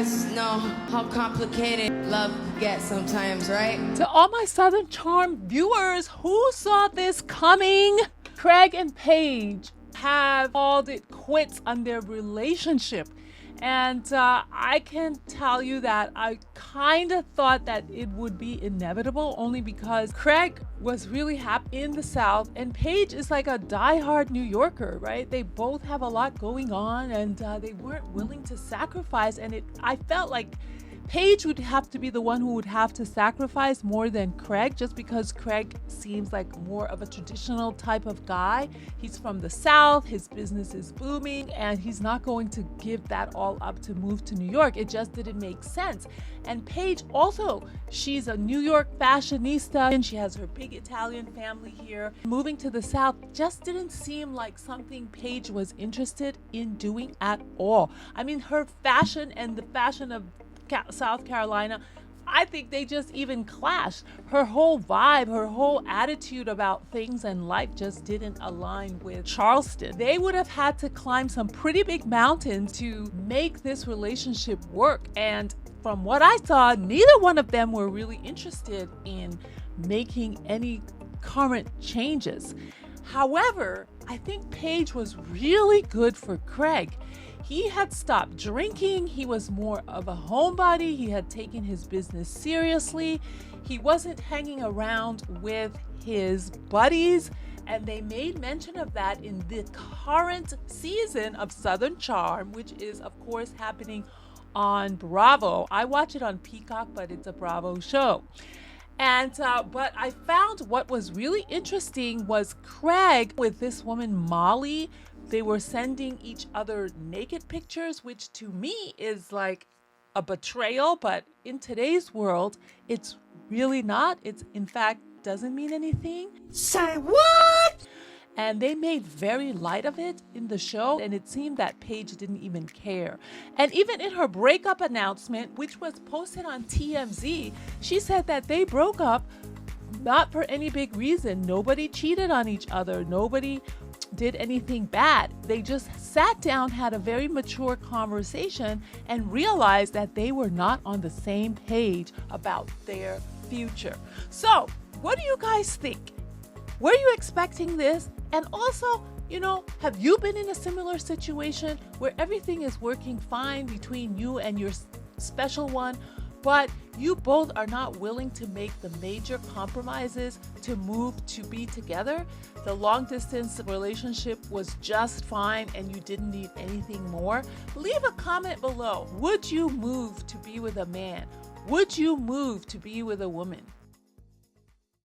guys know how complicated love gets sometimes, right? To all my Southern Charm viewers, who saw this coming? Craig and Paige have called it quits on their relationship. And I can tell you that I kind of thought that it would be inevitable, only because Craig was really happy in the South and Paige is like a diehard New Yorker, right? They both have a lot going on and they weren't willing to sacrifice. And I felt like Paige would have to be the one who would have to sacrifice more than Craig, just because Craig seems like more of a traditional type of guy. He's from the South, his business is booming, and he's not going to give that all up to move to New York. It just didn't make sense. And Paige also, she's a New York fashionista and she has her big Italian family here. Moving to the South just didn't seem like something Paige was interested in doing at all. I mean, her fashion and the fashion of South Carolina, I think they just even clashed. Her whole vibe, her whole attitude about things and life just didn't align with Charleston. They would have had to climb some pretty big mountains to make this relationship work. And from what I saw, neither one of them were really interested in making any current changes. However, I think Paige was really good for Craig. He had stopped drinking. He was more of a homebody. He had taken his business seriously. He wasn't hanging around with his buddies. And they made mention of that in the current season of Southern Charm, which is, of course, happening on Bravo. I watch it on Peacock, but it's a Bravo show. And but I found what was really interesting was Craig with this woman, Molly. They were sending each other naked pictures, which to me is like a betrayal. But in today's world, it's really not. It's in fact doesn't mean anything. Say what? And they made very light of it in the show, and it seemed that Paige didn't even care. And even in her breakup announcement, which was posted on TMZ, she said that they broke up not for any big reason. Nobody cheated on each other. Nobody did anything bad. They just sat down, had a very mature conversation, and realized that they were not on the same page about their future. So, what do you guys think? Were you expecting this? And also, have you been in a similar situation where everything is working fine between you and your special one, but you both are not willing to make the major compromises to move to be together? The long distance relationship was just fine and you didn't need anything more? Leave a comment below. Would you move to be with a man? Would you move to be with a woman?